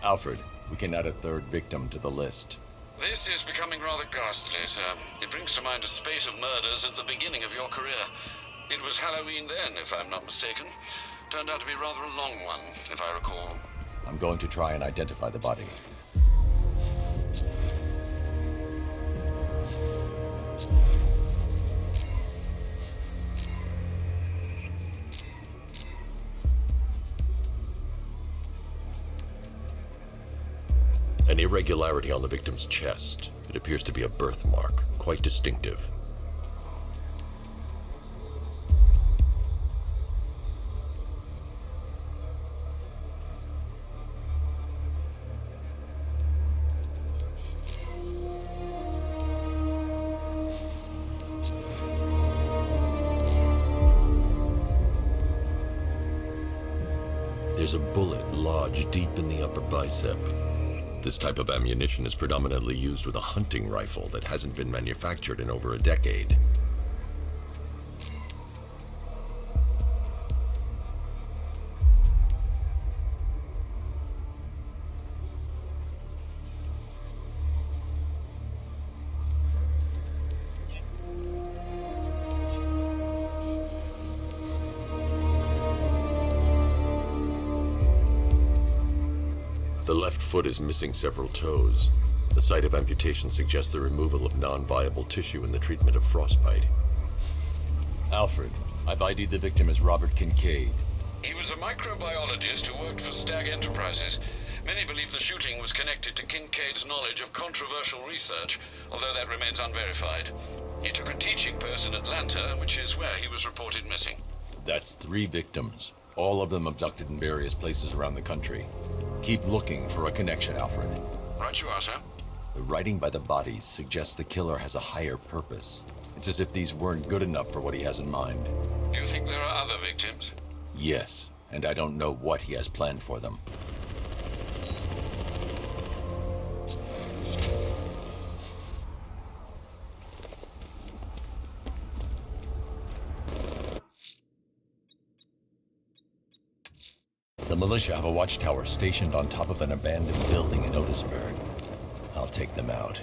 Alfred, we can add a third victim to the list. This is becoming rather ghastly, sir. It brings to mind a spate of murders at the beginning of your career. It was Halloween then, if I'm not mistaken. Turned out to be rather a long one, if I recall. I'm going to try and identify the body. An irregularity on the victim's chest. It appears to be a birthmark, quite distinctive. There's a bullet lodged deep in the upper bicep. This type of ammunition is predominantly used with a hunting rifle that hasn't been manufactured in over a decade. The left foot is missing several toes. The site of amputation suggests the removal of non-viable tissue in the treatment of frostbite. Alfred, I've ID'd the victim as Robert Kincaid. He was a microbiologist who worked for Stag Enterprises. Many believe the shooting was connected to Kincaid's knowledge of controversial research, although that remains unverified. He took a teaching post in Atlanta, which is where he was reported missing. That's 3 victims, all of them abducted in various places around the country. Keep looking for a connection, Alfred. Right you are, sir. The writing by the bodies suggests the killer has a higher purpose. It's as if these weren't good enough for what he has in mind. Do you think there are other victims? Yes, and I don't know what he has planned for them. The militia have a watchtower stationed on top of an abandoned building in Otisburg. I'll take them out.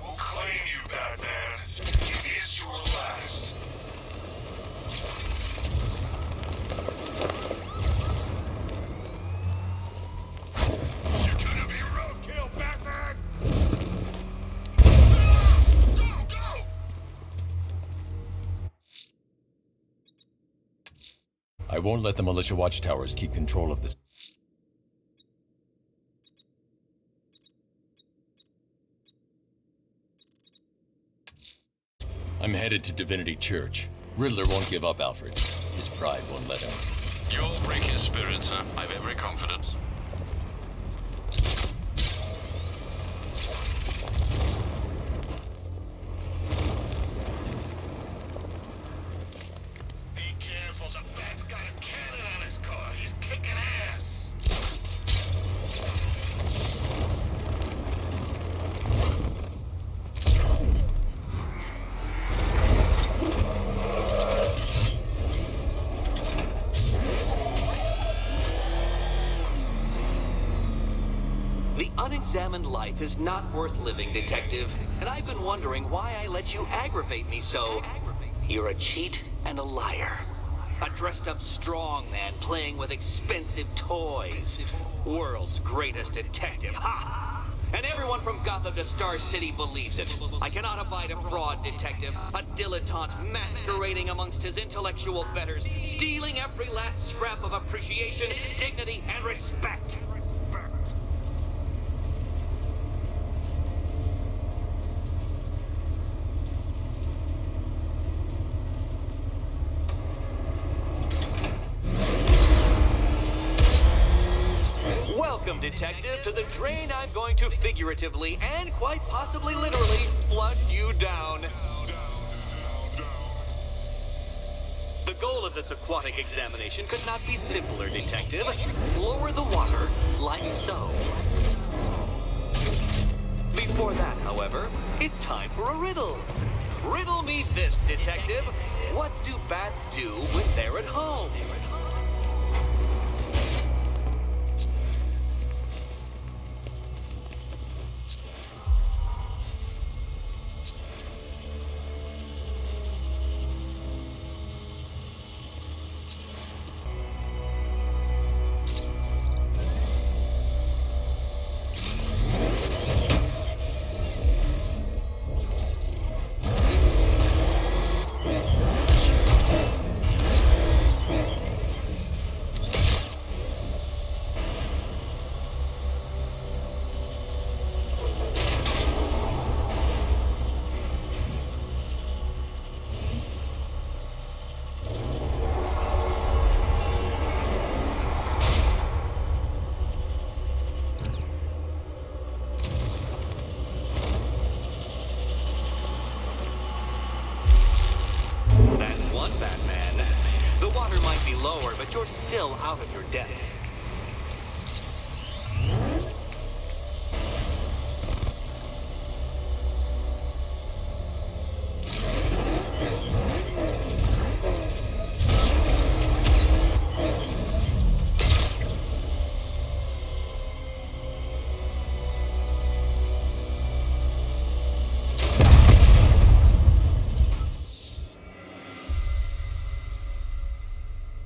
Will claim you, Batman. It is your last. You're gonna be roadkill, Batman! Go, go! I won't let the militia watchtowers keep control of this. I'm headed to Divinity Church. Riddler won't give up, Alfred. His pride won't let him. You'll break his spirit, sir. I've every confidence. Be careful, the Bat's got a cannon on his car. He's kicking ass. The unexamined life is not worth living, Detective, and I've been wondering why I let you aggravate me so. You're a cheat and a liar. A dressed-up strongman playing with expensive toys. World's greatest detective, ha! And everyone from Gotham to Star City believes it. I cannot abide a fraud detective, a dilettante masquerading amongst his intellectual betters, stealing every last scrap of appreciation, dignity, and respect. Welcome, Detective, to the drain I'm going to figuratively and quite possibly literally flood you down. The goal of this aquatic examination could not be simpler, Detective. Lower the water, like so. Before that, however, it's time for a riddle. Riddle me this, Detective. What do bats do when they're at home? Batman. The water might be lower, but you're still out of your depth.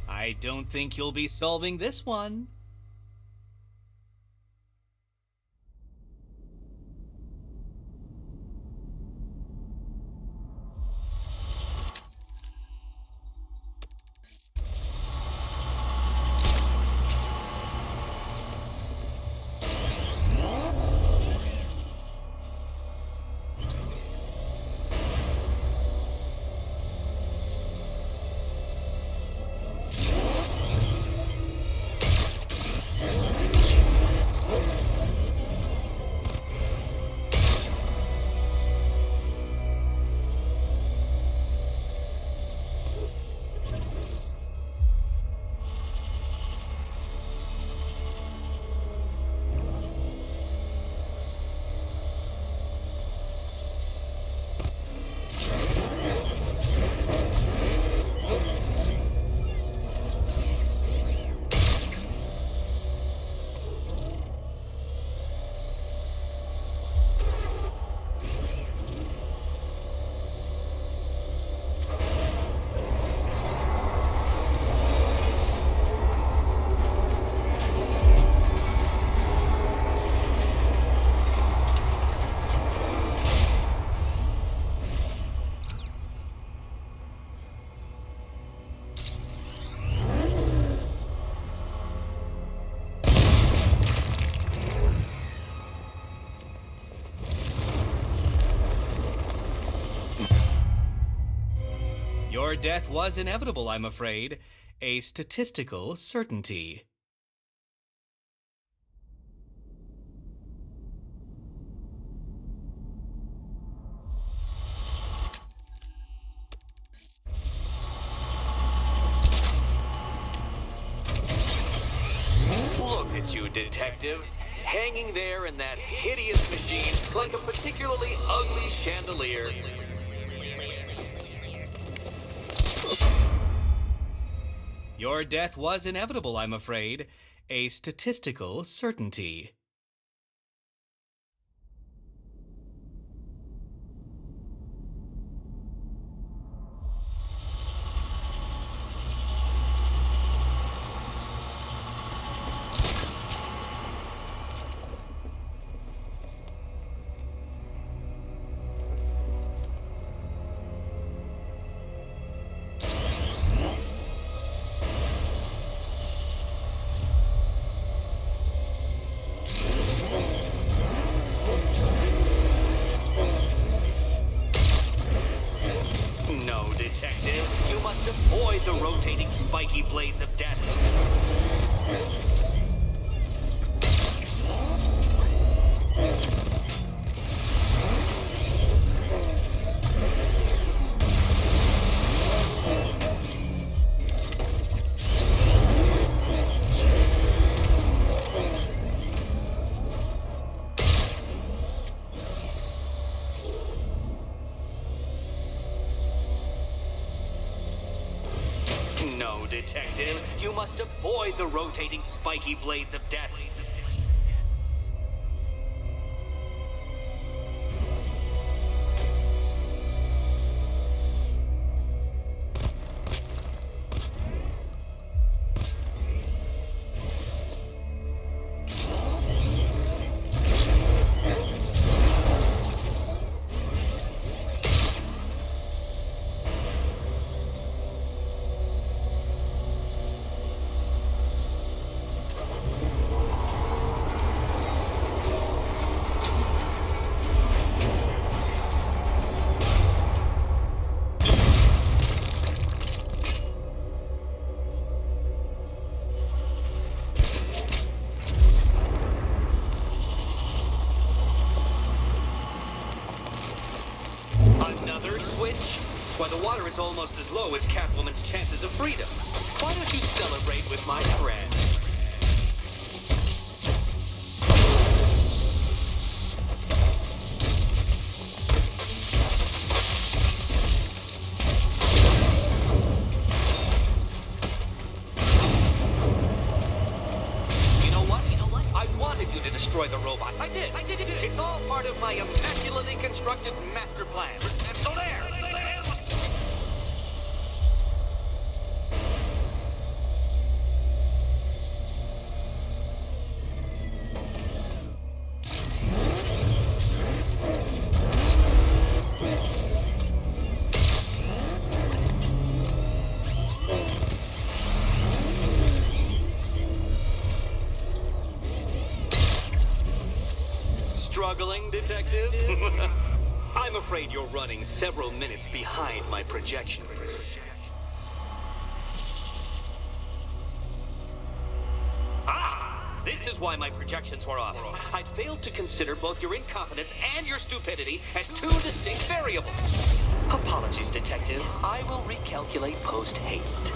I don't think you'll be solving this one. Your death was inevitable, I'm afraid. A statistical certainty. Look at you, detective. Hanging there in that hideous machine like a particularly ugly chandelier. Your death was inevitable, I'm afraid. A statistical certainty. No, detective. You must avoid the rotating spiky blades of death. No, detective. You must avoid the rotating spiky blades of death. Another switch? Why, the water is almost as low as Catwoman's chances of freedom. Why don't you celebrate with my friends? You know what? I wanted you to destroy the robots. I did. It's all part of my immaculately constructed master plan. So there. Struggling, detective? I'm afraid you're running several minutes behind my projections. Ah! This is why my projections were off. I'd failed to consider both your incompetence and your stupidity as two distinct variables. Apologies, detective. I will recalculate post-haste.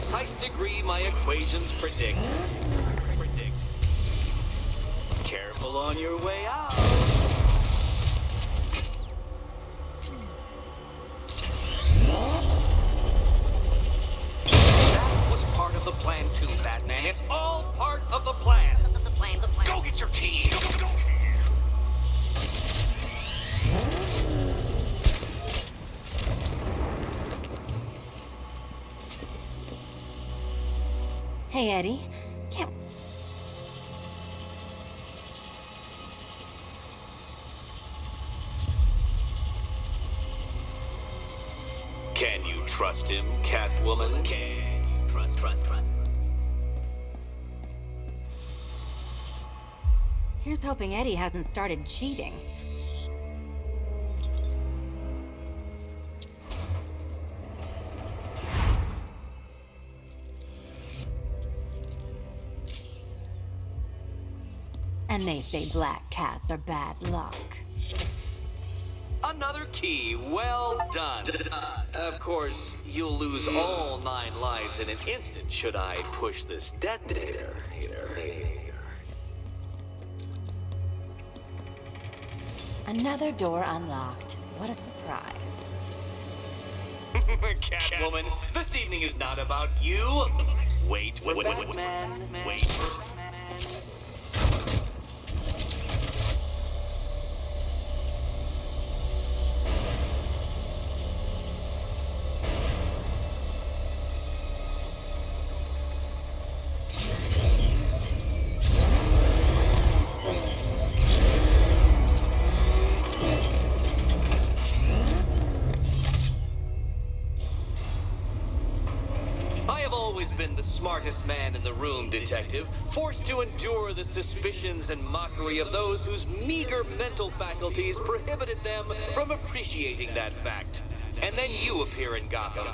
precise degree my equations predict. Careful on your way out. That was part of the plan too, Batman. It's all part of the plan. The plan. Go get your keys. Go. Hey, Eddie. Can't... Can you trust him, Catwoman? Can you trust? Here's hoping Eddie hasn't started cheating. And they say black cats are bad luck. Another key, well done. Of course, you'll lose all 9 lives in an instant should I push this detonator. Another door unlocked. What a surprise. Catwoman, this evening is not about you. Wait, Batman. Wait. Been the smartest man in the room, Detective, forced to endure the suspicions and mockery of those whose meager mental faculties prohibited them from appreciating that fact. And then you appear in Gotham,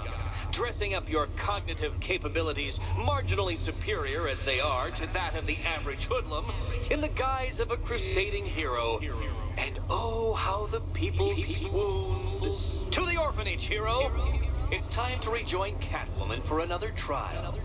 dressing up your cognitive capabilities, marginally superior as they are to that of the average hoodlum, in the guise of a crusading hero. And oh, how the people swooned. To the orphanage, hero! It's time to rejoin Catwoman for another trial.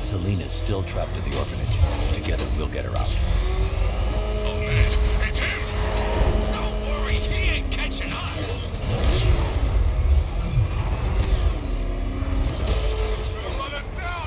Selena's still trapped at the orphanage. Together, we'll get her out. Oh man, it's him! Don't worry, he ain't catching us! Let us down!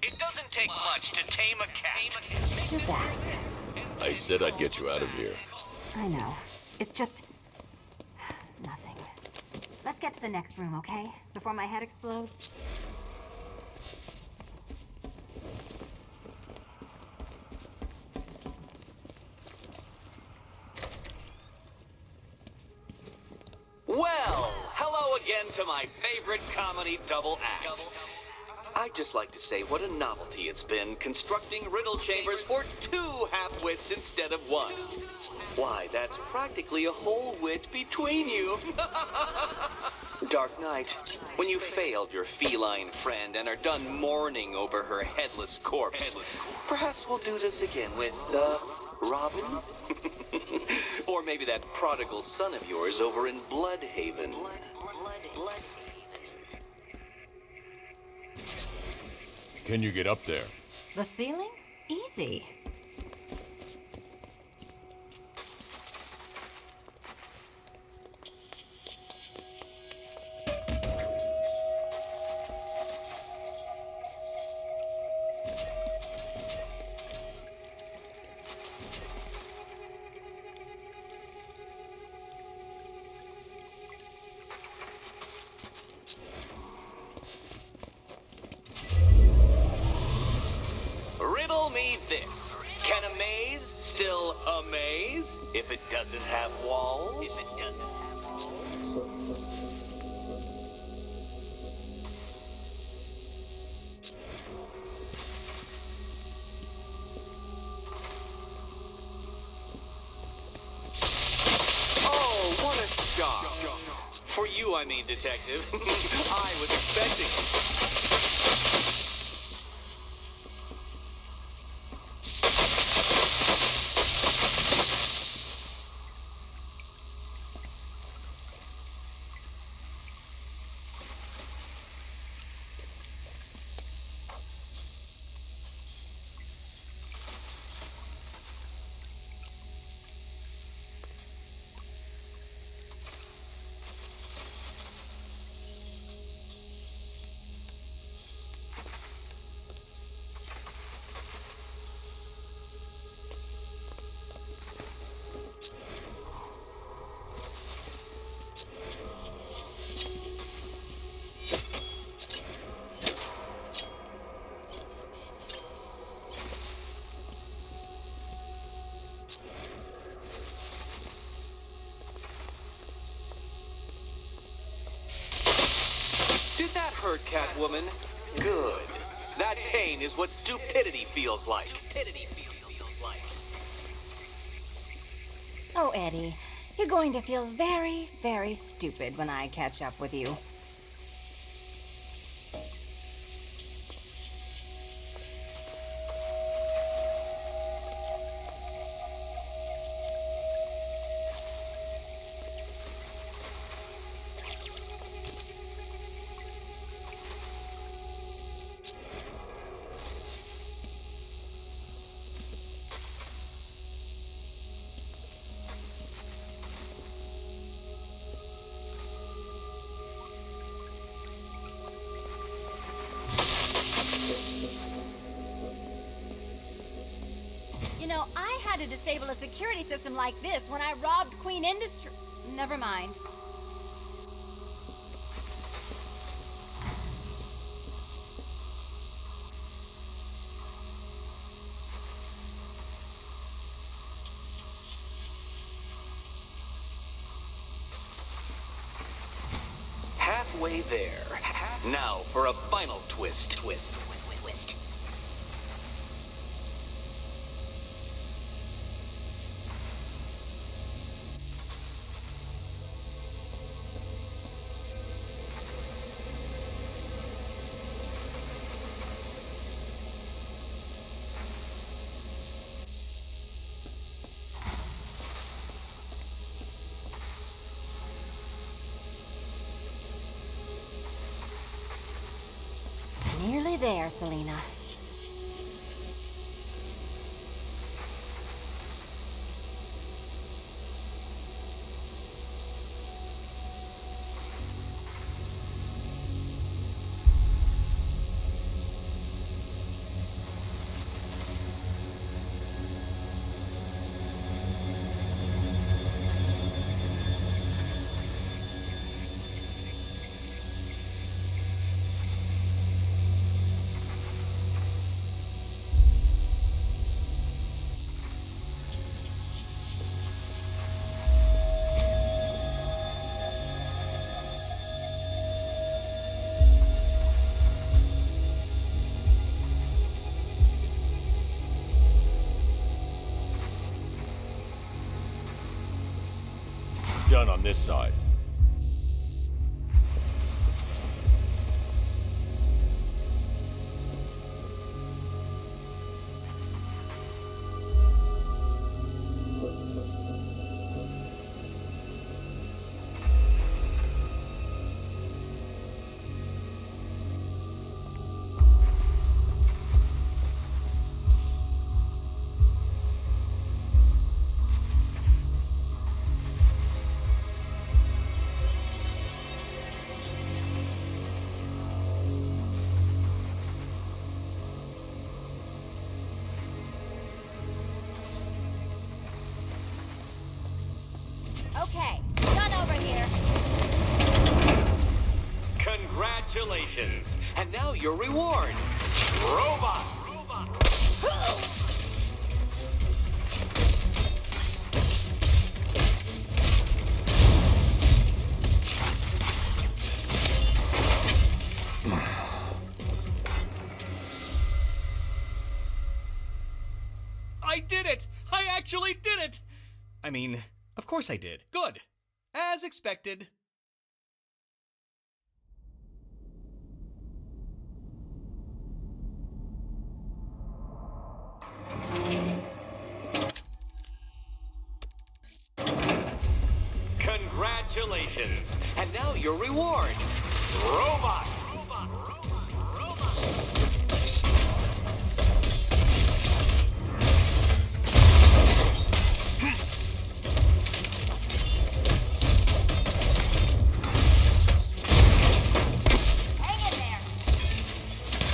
It doesn't take much to tame a cat. You're back. I said I'd get you out of here. I know. It's just... nothing. Let's get to the next room, okay? Before my head explodes. Well, hello again to my favorite comedy double act. I'd just like to say what a novelty it's been constructing riddle chambers for 2 half-wits instead of 1. Why, that's practically a whole wit between you. Dark Knight, when you failed your feline friend and are done mourning over her headless corpse, perhaps we'll do this again with, Robin? Or maybe that prodigal son of yours over in Bloodhaven. Can you get up there? The ceiling? Easy. Riddle me this. If it doesn't have walls? If it doesn't have walls? Oh, what a shock. For you, I mean, Detective. I was expecting it. Did that hurt, Catwoman? Good. That pain is what stupidity feels like. Oh, Eddie, you're going to feel very, very stupid when I catch up with you. You know, I had to disable a security system like this when I robbed Queen Industry. Never mind. Halfway there. Now for a final twist. Twist. Nearly there, Selena. Done on this side. Okay, done over here. Congratulations. And now your reward. Robot. I mean, of course I did. Good. As expected. Congratulations! And now your reward. Robot! Hang in there.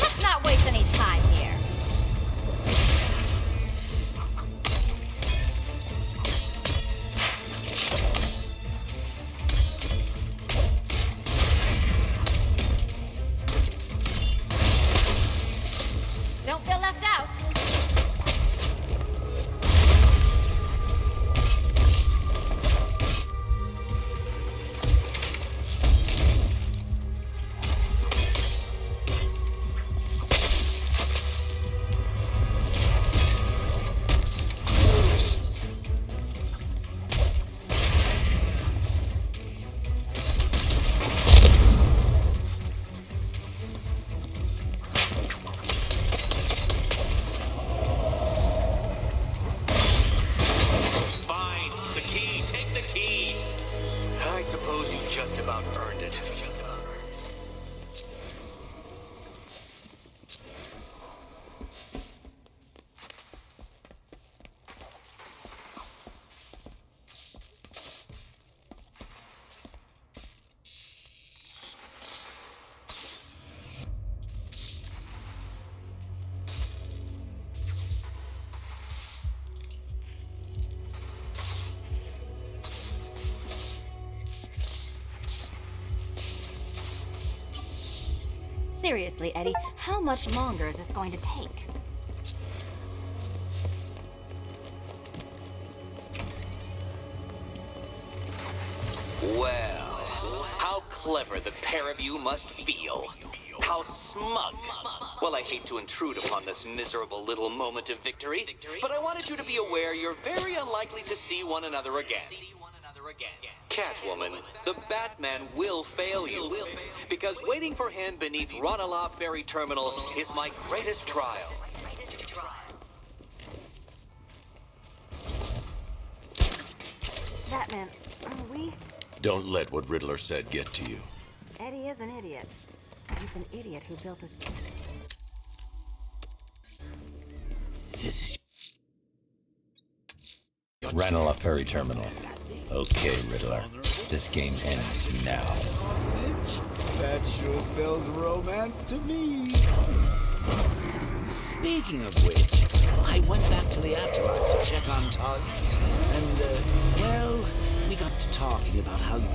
Let's not waste any time here. Don't feel left out. Fine. The key. Take the key. I suppose you just about earned it. Seriously, Eddie, how much longer is this going to take? Well, how clever the pair of you must feel. How smug. Well, I hate to intrude upon this miserable little moment of victory, but I wanted you to be aware you're very unlikely to see one another again. Catwoman, the Batman will fail you, because waiting for him beneath Ronalop Ferry Terminal is my greatest trial. Batman, are we? Don't let what Riddler said get to you. Eddie is an idiot. He's an idiot who built his... Ranelagh Ferry Terminal. Okay, Riddler. This game ends now. That sure spells romance to me. Speaking of which, I went back to the afterlife to check on Todd, and, well, we got to talking about how you...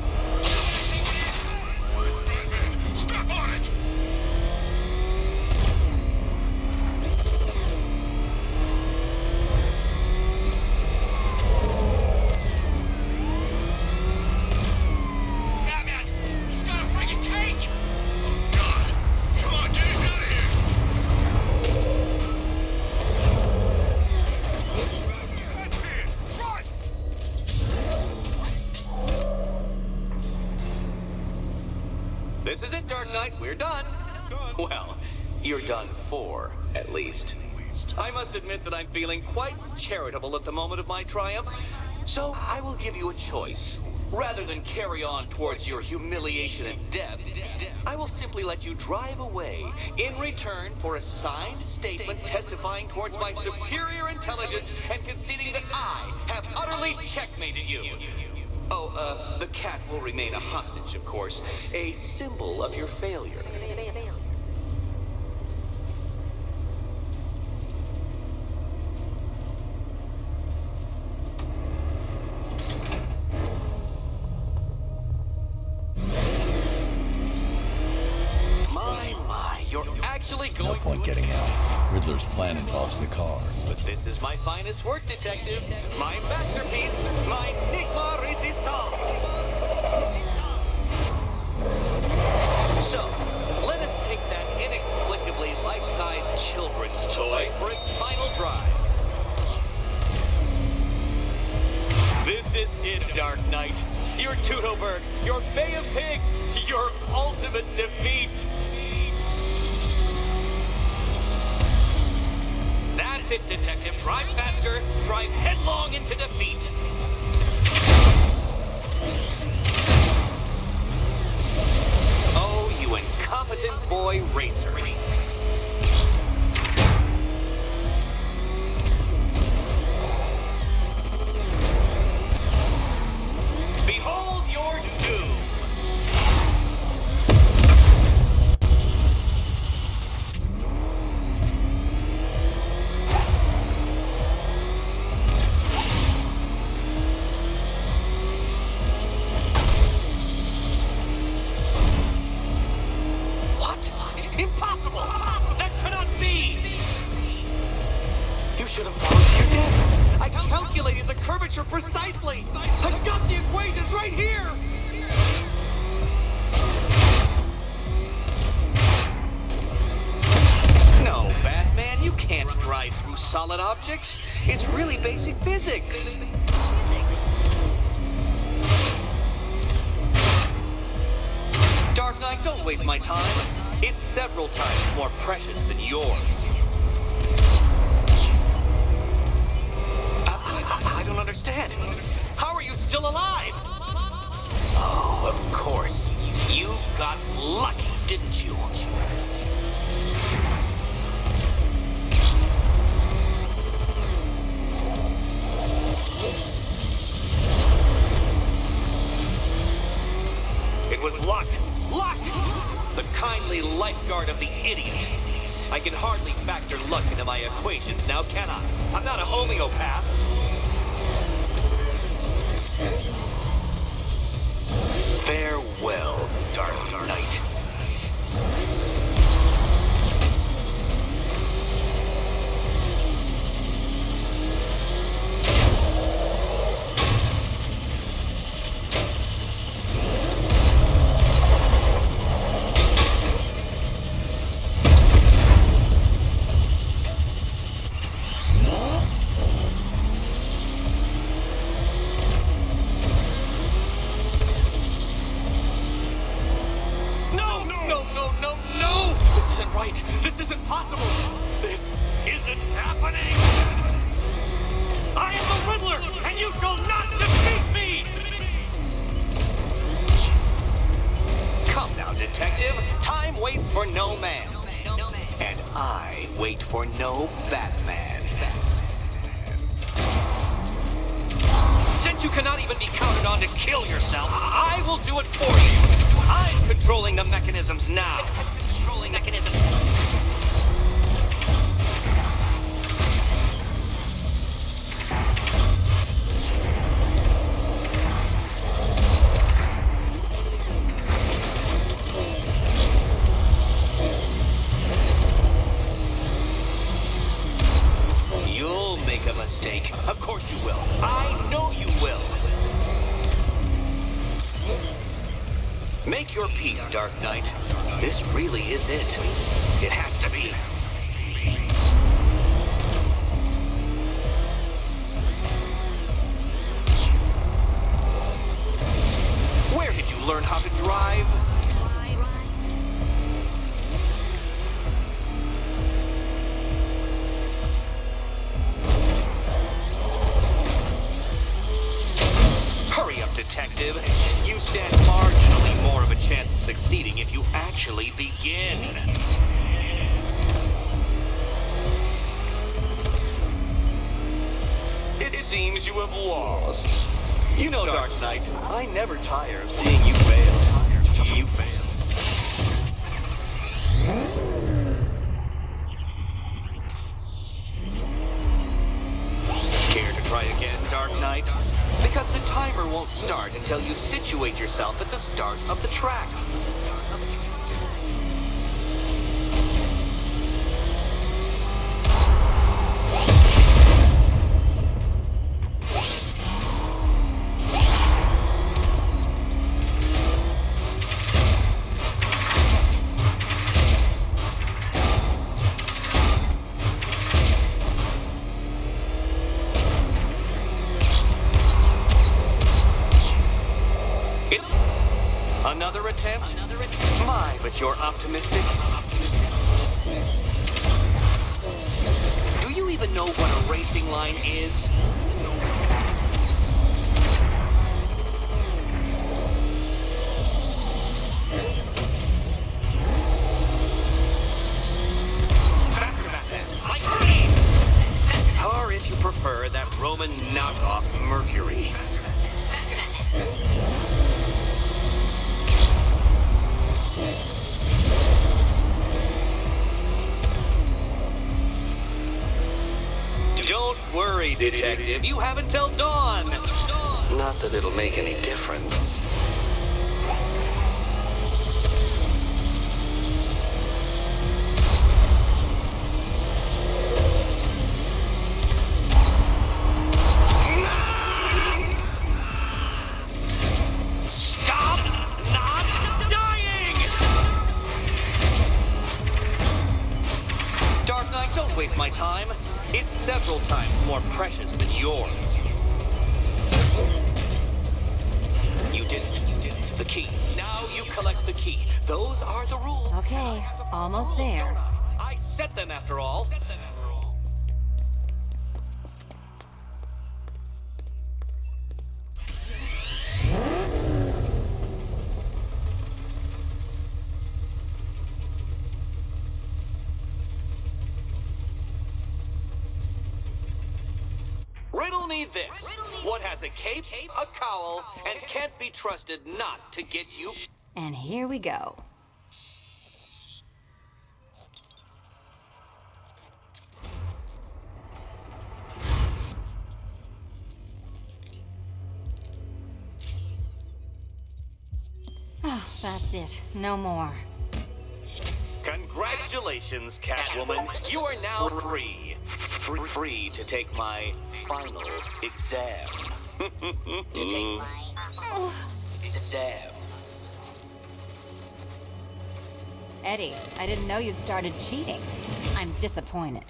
It's Batman! Step on it! Batman! He's got a freaking tank! Oh, God! Come on, get us out of here! Batman! Run! This is it, Dark Knight. We're done. Well, you're done for, at least. I must admit that I'm feeling quite charitable at the moment of my triumph, so I will give you a choice. Rather than carry on towards your humiliation and death, I will simply let you drive away in return for a signed statement testifying towards my superior intelligence and conceding that I have utterly checkmated you. Oh, the cat will remain a hostage, of course, a symbol of your failure. My, you're actually going No point to... getting out. Riddler's plan involves the car. But this is my finest work, Detective. My masterpiece, my Enigma Resistance. So, let us take that inexplicably life-size children's toy for its final drive. This is Dark Knight. Your Toodleberg, your Bay of Pigs, your ultimate defeat. That's it, Detective. Drive faster. Drive headlong into defeat. Oh, you incompetent boy racer. Behold your doom. What? Impossible! That cannot be! You should have paused your death. I calculated the curvature precisely! I've got the equations right here! No, Batman, you can't drive through solid objects. It's really basic physics. Dark Knight, don't waste my time. It's several times more precious than yours. I don't understand. How are you still alive? Oh, of course. You got lucky, didn't you? It was luck. Luck! The kindly lifeguard of the idiot. I can hardly factor luck into my equations now, can I? I'm not a homeopath. Farewell, Dark Knight. This isn't possible! This isn't happening! I am the Riddler, and you shall not defeat me! Come now, Detective. Time waits for no man. And I wait for no Batman. Since you cannot even be counted on to kill yourself, I will do it for you. I'm controlling the mechanisms now. Controlling mechanisms. You'll make a mistake. Of course you will. I know you will. Make your peace, Dark Knight. This really is it. It has to be. Where did you learn how to drive? Hurry up, Detective. You stand marginally more of a chance of succeeding if you actually begin. It seems you have lost. You know, Dark Knight, I never tire of seeing you fail. You fail. Care to try again, Dark Knight? Because the timer won't start until you situate yourself at the start of the track. Another attempt? My, but you're optimistic. Do you even know what a racing line is? Or if you prefer, that Roman knockoff Mercury. Don't worry, Detective. You have until dawn. Not that it'll make any difference. Stop not dying! Dark Knight, don't waste my time. It's several times more precious than yours. You didn't. The key. Now you collect the key. Those are the rules. Okay, almost there. I set them after all. Riddle me this. What has a cape, a cowl, and can't be trusted not to get you? And here we go. Oh, that's it. No more. Congratulations, Catwoman. You are now free. Free to take my final exam. To take my exam. Eddie, I didn't know you'd started cheating. I'm disappointed.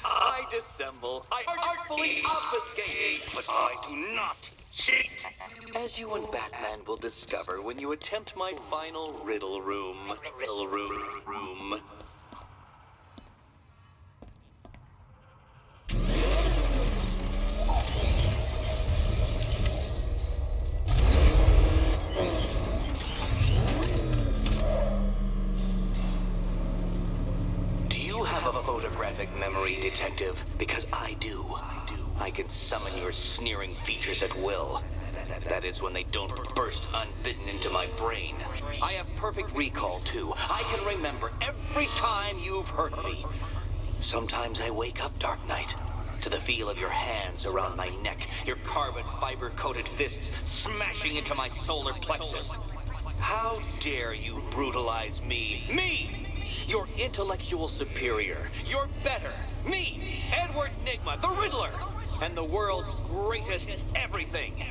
I dissemble. I artfully obfuscate, but I do not cheat. As you and Batman will discover when you attempt my final riddle room. Riddle room. Do you have a photographic memory, Detective? Because I do. I can summon your sneering features at will. That is when they don't burst unbidden into my brain. I have perfect recall, too. I can remember every time you've hurt me. Sometimes I wake up, Dark Knight, to the feel of your hands around my neck, your carbon fiber-coated fists smashing into my solar plexus. How dare you brutalize me? Me! Your intellectual superior. Your better. Me, Edward Nygma, the Riddler, and the world's greatest everything.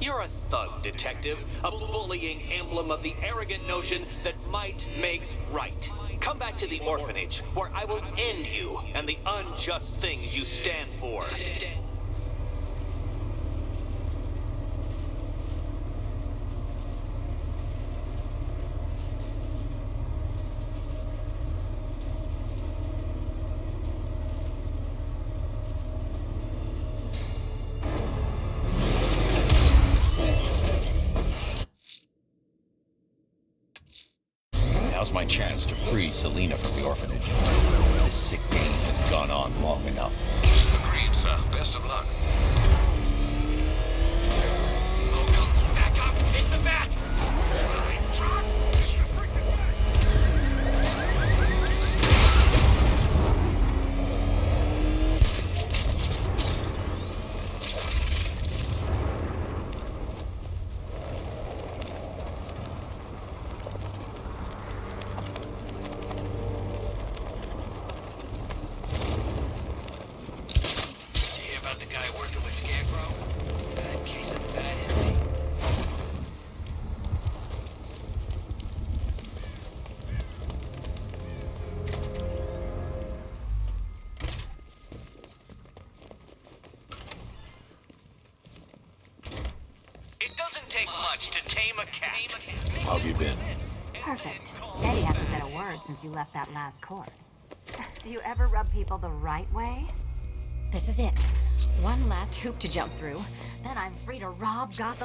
You're a thug, Detective, a bullying emblem of the arrogant notion that might makes right. Come back to the orphanage, where I will end you and the unjust things you stand for. Now's my chance to free Selina from the orphanage. This sick game has gone on long enough. Agreed, sir. Best of luck. Back up! It's a bat! Drive! About the guy working with doesn't take much to tame a cat. How have you been? Perfect. Eddie hasn't said a word since you left that last course. Do you ever rub people the right way? This is it. One last hoop to jump through. Then I'm free to rob Gotham